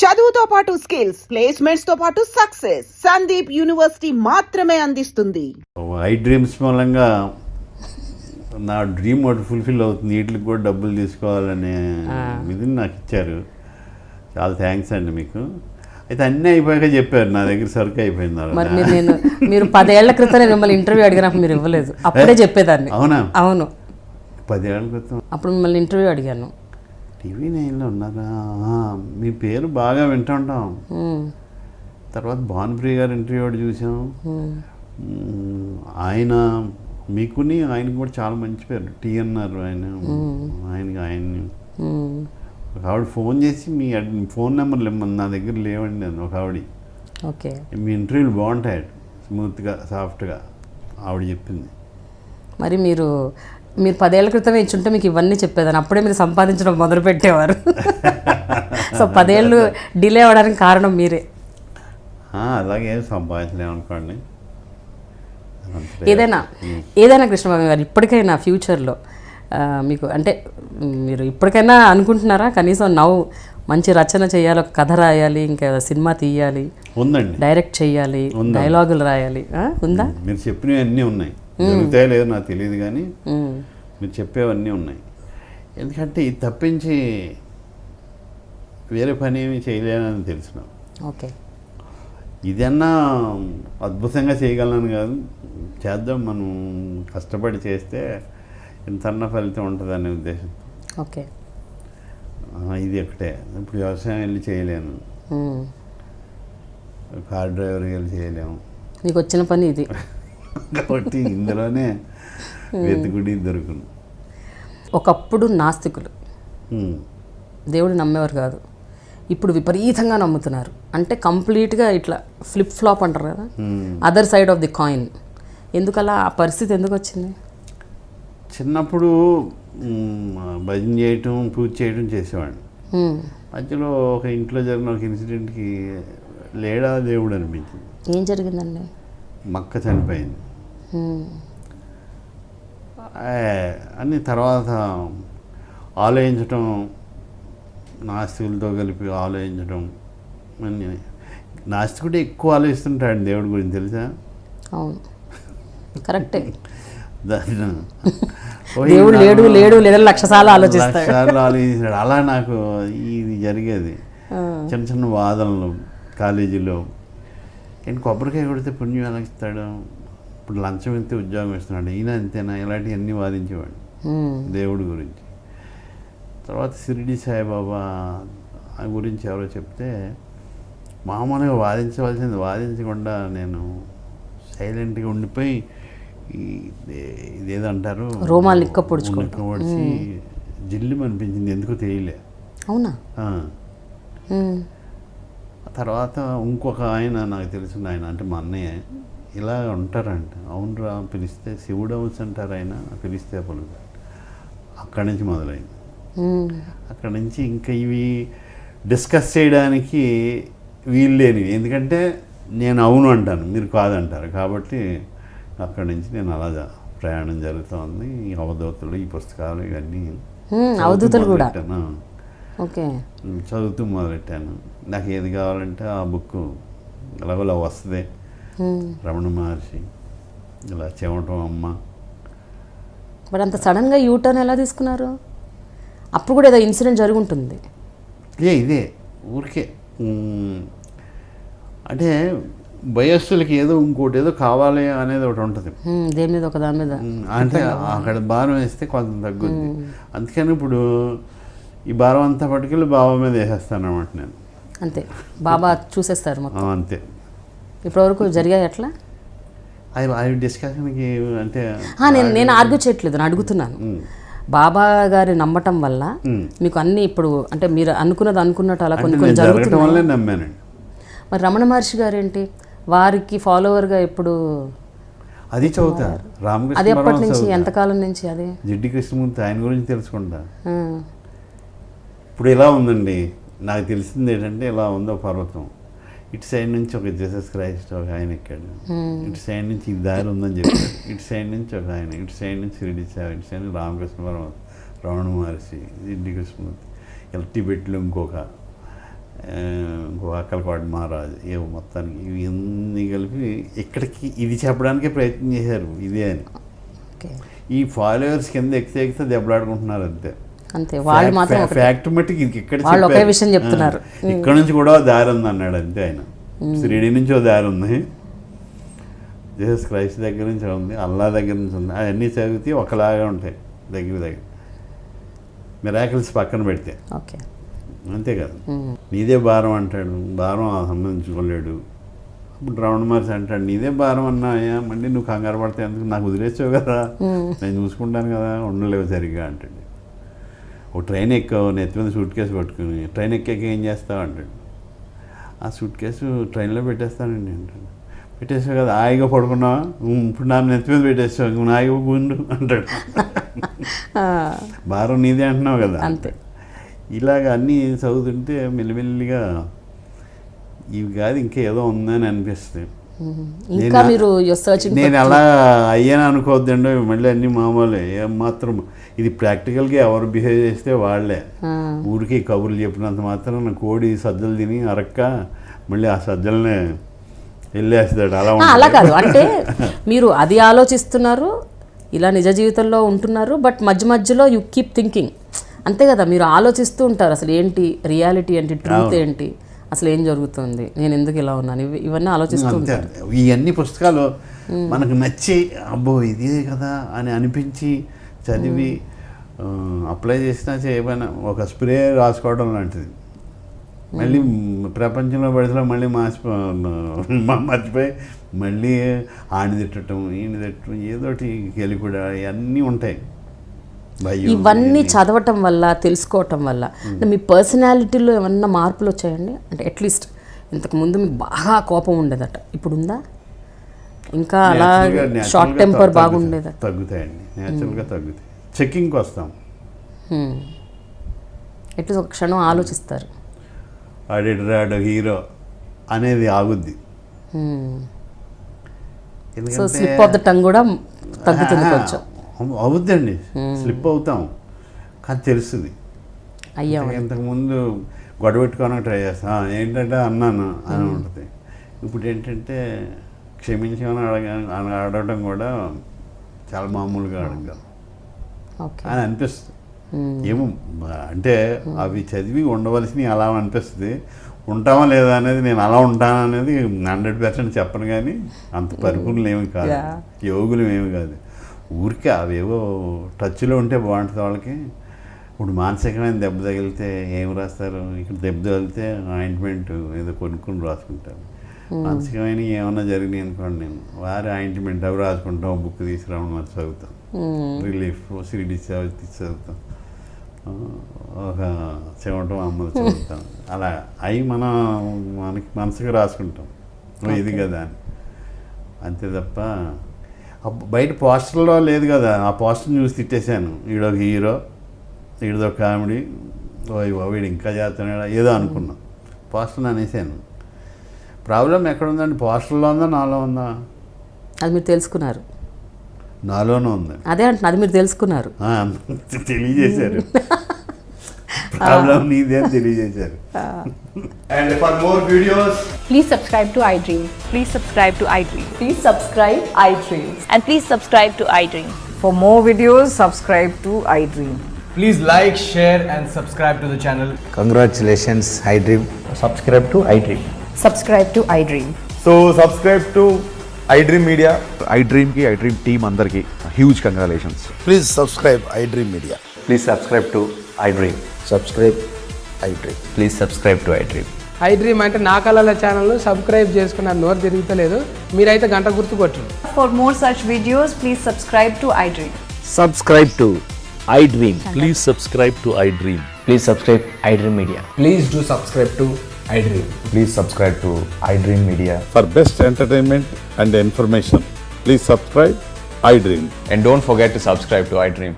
చదువుతో పాటు skills, placements తో పాటు సక్సెస్ సందీప్ యూనివర్సిటీ మాత్రమే అందిస్తుంది. ఐ డ్రీమ్స్ మూలంగా నా డ్రీమ్ ఒకటి ఫుల్ఫిల్ అవుతుంది. వీటికి కూడా డబ్బులు తీసుకోవాలనే ఇది నాకు ఇచ్చారు. చాలా థ్యాంక్స్ అండి మీకు. అయితే అన్నీ అయిపోయాక చెప్పారు నా దగ్గర సరుకు అయిపోయింది. మరి మీరు 10 ఏళ్ల క్రితం మిమ్మల్ని ఇంటర్వ్యూ అడిగినప్పుడు మీరు ఇవ్వలేదు, అప్పుడే చెప్పేదాన్ని. అవునా? అవును, 10 ఏళ్ల క్రితం అప్పుడు మిమ్మల్ని ఇంటర్వ్యూ అడిగాను. TV9లో ఉన్నారా? మీ పేరు బాగా వింటుంటాం. తర్వాత భానుప్రియ గారు ఇంటర్వ్యూ ఒకటి చూసాం. ఆయన మీకుని ఆయనకు కూడా చాలా మంచి పేరు, TNR. ఆయన్ని ఒక ఆవిడ ఫోన్ చేసి మీ ఫోన్ నెంబర్లు ఇమ్మని, నా దగ్గర లేవండి అని. ఒక ఆవిడ, ఓకే, మీ ఇంటర్వ్యూలు బాగుంటాయి స్మూత్గా సాఫ్ట్గా, ఆవిడ చెప్పింది. మరి మీరు 10 ఏళ్ల క్రితమే ఇచ్చుంటే మీకు ఇవన్నీ చెప్పేదాన్ని, అప్పుడే మీరు సంపాదించడం మొదలు పెట్టేవారు. సో 10 ఏళ్ళు డిలే అవ్వడానికి కారణం మీరే. అలాగే సంపాదించలేమనుకోండి. ఏదైనా కృష్ణబాబు గారు ఇప్పటికైనా ఫ్యూచర్లో మీకు అంటే మీరు ఇప్పటికైనా అనుకుంటున్నారా కనీసం మంచి రచన చేయాలి, ఒక కథ రాయాలి, ఇంకా సినిమా తీయాలి, ఉందండి, డైరెక్ట్ చేయాలి, డైలాగులు రాయాలి, ఉందా? మీరు చెప్పినవి అన్నీ ఉన్నాయి. జరుగుతాయో లేదో నాకు తెలియదు, కానీ మీరు చెప్పేవన్నీ ఉన్నాయి. ఎందుకంటే ఇది తప్పించి వేరే పని ఏమి చేయలేనని తెలిసిన. ఓకే, ఇదన్నా అద్భుతంగా చేయగలను కాదు, చేద్దాం, మనం కష్టపడి చేస్తే ఇంతన్న ఫలితం ఉంటుందనే ఉద్దేశం. ఓకే, ఇది ఒకటే. ఇప్పుడు వ్యవసాయం వెళ్ళి చేయలేను, కార్ డ్రైవర్కి వెళ్ళి చేయలేము, మీకు వచ్చిన పని ఇది. కాబట్టి ఇందులోనే వెతుకుడి దొరుకును. ఒకప్పుడు నాస్తికులు దేవుడు నమ్మేవారు కాదు, ఇప్పుడు విపరీతంగా నమ్ముతున్నారు. అంటే కంప్లీట్గా ఇట్లా ఫ్లిప్ ఫ్లాప్ అంటారు కదా, other side of the coin. ఎందుకలా ఆ పరిస్థితి ఎందుకు వచ్చింది? చిన్నప్పుడు భజన చేయటం, పూజ చేయటం చేసేవాడిని. మధ్యలో ఒక ఇంట్లో జరిగిన ఒక ఇన్సిడెంట్కి లేడా దేవుడు అనిపించింది. ఏం జరిగిందండి? మక్క చనిపోయింది అని తర్వాత ఆలోచించటం, నాస్తికులతో కలిపి ఆలోచించడం. నాస్తికుడే ఎక్కువ ఆలోచిస్తుంటాడు దేవుడి గురించి, తెలుసా? అవును, కరెక్టే. దేవుడు లేడు లేడు లేదని 1,00,000 సార్లు ఆలోచిస్తాడు. అలా నాకు ఇది జరిగేది. చిన్న చిన్న వాదనలు కాలేజీలో, నేను కొబ్బరికాయ కొడితే పుణ్యం ఎలా ఇస్తాడు, ఇప్పుడు లంచం ఇస్తే ఉద్యోగం ఇస్తున్నాడు, ఈయన అంతేనా, ఇలాంటివన్నీ వాదించేవాడు దేవుడి గురించి. తర్వాత షిరిడి సాయిబాబా గురించి ఎవరో చెప్తే మామూలుగా వాదించవలసింది వాదించకుండా నేను సైలెంట్గా ఉండిపోయి ఇదేదంటారు రోమాలు పొడిచి జిల్లు అనిపించింది, ఎందుకో తెలియలే. అవునా? తర్వాత ఇంకొక ఆయన నాకు తెలిసిన ఆయన, అంటే మా అన్నయ్య, ఇలా ఉంటారంట. అవునరా, పిలిస్తే శివుడు అవచ్చు అంటారు, ఆయన పిలిస్తే పలుకు. అక్కడి నుంచి మొదలైంది. అక్కడి నుంచి ఇంకా ఇవి డిస్కస్ చేయడానికి వీల్లేనివి, ఎందుకంటే నేను అవును అంటాను, మీరు కాదంటారు. కాబట్టి అక్కడి నుంచి నేను అలా ప్రయాణం జరుగుతుంది. ఈ అవధూతలు, ఈ పుస్తకాలు, ఇవన్నీ అవధూతలు కూడా చదువుతూ మొదలెట్టాను. నాకు ఏది కావాలంటే ఆ బుక్ ఎలాగోలా వస్తుంది. రమణ మహర్షి, ఇలా చెమటం అమ్మ. మరి అంత సడన్గా యూటర్న్ ఎలా తీసుకున్నారు? అప్పుడు కూడా ఏదో ఇన్సిడెంట్ జరుగుంటుంది. ఇదే ఊరికే అంటే వయస్సులకి ఏదో ఇంకోటి ఏదో కావాలి అనేది ఒకటి ఉంటుంది, దేని మీద ఒక దాని మీద. అంటే అక్కడ భారం వేస్తే కొంత తగ్గుద్ది. అందుకని ఇప్పుడు ఈ భారం అంతా పట్టుకెళ్ళి బాబా మీద వేసేస్తాను అనమాట నేను. అంతే, బాబా చూసేస్తారు మొత్తం. అంతే. ఇప్పటివరకు జరిగాయి అట్లా? అవి డిస్కషన్కి అంటే నేను ఆర్గ్యూ చేయట్లేదు, నేను అడుగుతున్నాను. బాబా గారి నమ్మటం వల్ల మీకు అన్ని ఇప్పుడు అంటే మీరు అనుకున్నట్టు అలా కొన్ని జరుగుతున్నాయి. నమ్మానండి. మరి రమణ మహర్షి గారు ఏంటి, వారికి ఫాలోవర్గా ఎప్పుడు అది చదువుతారు? రామకృష్ణ, అది ఎప్పటి నుంచి, ఎంతకాలం నుంచి? అది జిడ్డి కృష్ణమూర్తి, ఆయన గురించి తెలుసుకుంటా. ఇప్పుడు ఇలా ఉందండి, నాకు తెలిసింది ఏంటంటే ఇలా ఉందో పర్వతం, ఇటు సైడ్ నుంచి ఒక జీసస్ క్రైస్ట్ ఒక ఆయన ఎక్కాడు, ఇటు సైడ్ నుంచి ఈ దారి ఉందని చెప్పాడు, ఇటు సైడ్ నుంచి ఒక ఆయన, ఇటు సైడ్ నుంచి షిరిడి సాయి, ఇటు సైడ్ రామకృష్ణ పరమహంస, రమణ మహర్షి, జిడ్డి కృష్ణమూర్తి, ఇలా టిబెట్లో ఇంకొక అక్కలపాటి మహారాజు ఏవో మొత్తానికి ఇవి అన్నీ కలిపి ఇక్కడికి ఇది చెప్పడానికే ప్రయత్నం చేశారు ఇదే అని. ఓకే, ఈ ఫాలోవర్స్ కింద ఎక్కితే దెబ్బలాడుకుంటున్నారు అంతే. అంతే, వాళ్ళు మాత్రం ఫ్యాక్ట్ మట్టుకు ఇక్కడ వాళ్ళు ఒకే విషయం చెప్తున్నారు. ఇక్కడ నుంచి కూడా దారి ఉంది అన్నాడు అంతే ఆయన. షిరిడి నుంచి ఓ దారి ఉంది, జీసస్ క్రైస్ట్ దగ్గర నుంచి ఉంది, అల్లా దగ్గర నుంచి ఉంది. అవన్నీ చదివితే ఒకలాగా ఉంటాయి దగ్గర మిరాకిల్స్ పక్కన పెడితే. ఓకే, అంతే కదా. నీదే భారం అంటాడు, భారం సంబంధించుకోలేడు. అప్పుడు రౌండ్ మార్చి అంటాడు నీదే భారం అన్నాయా, మళ్ళీ నువ్వు కంగారు పడితే ఎందుకు, నాకు వదిలేసావు కదా, నేను చూసుకుంటాను కదా, ఉండలేవు సరిగ్గా అంటాడు. ఓ ట్రైన్ ఎక్కావు, నెత్తి మీద సూట్ కేసు పట్టుకుని ట్రైన్ ఎక్కాక ఏం చేస్తావు అంటాడు. ఆ సూట్ కేసు ట్రైన్లో పెట్టేస్తానండి అంటాడు. పెట్టేసావు కదా, హాయిగా పడుకున్నావా, ఇప్పుడు నా నెత్తి మీద పెట్టేసావు, నువ్వు హాయిగా గుండు అంటాడు. భారం నీదే అంటున్నావు కదా. అంతే. ఇలాగ అన్నీ చదువుతుంటే మెల్లిమెల్లిగా ఇవి కాదు ఇంకా ఏదో ఉందని అనిపిస్తుంది. ఇంకా మీరు నేను అలా అయ్యాను అనుకోవద్దండి, మళ్ళీ అన్నీ మామూలే. ఏమాత్రం ఇది ప్రాక్టికల్గా ఎవరు బిహేవ్ చేస్తే వాళ్ళే. ఊరికి కబుర్లు చెప్పినంత మాత్రం కోడి సజ్జలు తిని అరక్క మళ్ళీ ఆ సజ్జలనే వెళ్ళేస్తాడు. అలా కాదు, అంటే మీరు అది ఆలోచిస్తున్నారు, ఇలా నిజ జీవితంలో ఉంటున్నారు, బట్ మధ్య మధ్యలో యూ కీప్ థింకింగ్, అంతే కదా. మీరు ఆలోచిస్తూ ఉంటారు అసలు ఏంటి రియాలిటీ ఏంటి, ట్రూత్ ఏంటి, అసలు ఏం జరుగుతుంది, నేను ఎందుకు ఇలా ఉన్నాను, ఇవన్నీ ఆలోచిస్తూ ఉంటారు. ఇవన్నీ పుస్తకాలు మనకు నచ్చి అబ్బో ఇదే కదా అని అనిపించి చదివి అప్లై చేసినా చేయకపోయినా ఒక స్ప్రే రాసుకోవడం లాంటిది. మళ్ళీ ప్రపంచంలో పడితే మళ్ళీ మర్చిపోయి మళ్ళీ ఆని తిట్టడం ఈయన తిట్టడం ఏదోటి గెలిపుడా ఇవన్నీ ఉంటాయి. ఇవన్నీ చదవటం వల్ల తెలుసుకోవటం వల్ల మీ పర్సనాలిటీలో ఏమన్నా మార్పులు వచ్చాయండి? అంటే అట్లీస్ట్ ఇంతకుముందు మీకు బాగా కోపం ఉండేదట, ఇప్పుడు ఉందా? ఇంకా అలా షార్ట్ టెంపర్ బాగుండేదట? తగ్గుతాయండి, నేచురల్గా తగ్గుతాయి. చెక్కింగ్కి వస్తాం, ఎట్లా ఒక క్షణం ఆలోచిస్తారు, ఆడిరాడు హీరో అనేది ఆగుద్ది. So slip of the tongue కూడా తగ్గుతుంది కొంచెం. అవుద్దండి, స్లిప్ అవుతాం, కానీ తెలుస్తుంది. అయ్యా ఇంతకుముందు గొడవ పెట్టుకోవడానికి ట్రై చేస్తాను, ఏంటంటే అన్నాను అని ఉంటుంది. ఇప్పుడు ఏంటంటే క్షమించమని అడగడం కూడా చాలా మామూలుగా అడగాలి అని అనిపిస్తుంది. ఏమో అంటే అవి చదివి ఉండవలసినవి అలా అనిపిస్తుంది. ఉంటామా లేదా అనేది నేను అలా ఉంటాను అనేది 100% చెప్పను, కానీ అంత పరిపూర్ణలు ఏమి కాదు, యోగులు ఏమి కాదు. ఊరికే అవేవో టచ్లో ఉంటే బాగుంటుంది వాళ్ళకి. ఇప్పుడు మానసికమైన దెబ్బ తగిలితే ఏం రాస్తారు, ఇక్కడ దెబ్బ తగిలితే ఆయింట్మెంట్ ఏదో కొనుక్కొని రాసుకుంటారు. మానసికమైన ఏమన్నా జరిగినాయి అనుకోండి, నేను వారి ఆయింట్మెంట్ అవి రాసుకుంటాం, బుక్ తీసుకురావడం అది చదువుతాం, రిలీఫ్ సిరిడి చదువుతాం, ఒక చెమటం అమ్మలు చదువుతాం. అలా అవి మనకి మనసుకు రాసుకుంటాం ఇది కదా అని, అంతే తప్ప బయట పోస్టర్లో లేదు కదా. ఆ పోస్టర్ని చూసి తిట్టేశాను, ఈడొక హీరో, ఈడొక కామెడీ, వీడు ఇంకా చేస్తున్నాడా ఏదో అనుకున్నాం, పోస్టర్ని అనేసాను. ప్రాబ్లం ఎక్కడ ఉందండి, పోస్టర్లో ఉందా నాలో ఉందా? అది మీరు తెలుసుకున్నారు, నాలోనే ఉంది. అదే అంటున్నా, అది మీరు తెలుసుకున్నారు, తెలియజేశారు. ప్రాబ్లం నీదే అని తెలియజేశారు. And for more videos, please subscribe to iDream. Please subscribe to iDream. Please subscribe iDream. And please subscribe to iDream. For more videos, subscribe to iDream. please like, share and subscribe to the channel. Congratulations, iDream. Subscribe to iDream. Subscribe to iDream. So subscribe to iDream Media. iDream ki iDream team అందరికి huge congratulations. Please subscribe iDream Media. Please subscribe to iDream. Subscribe iDream. Please subscribe to iDream. iDream అంటే నా కళల ఛానల్ను subscribe చేసుకున్నారు, నోరు తిరుగుతలేదు, మీరైతే గంట గుర్తు కొట్టండి. For more such videos, please subscribe to iDream. Subscribe to iDream. Please subscribe to iDream. Please subscribe iDream Media. Please do subscribe to iDream. Please subscribe to iDream Media. For best entertainment and information, please subscribe iDream. And don't forget to subscribe to iDream.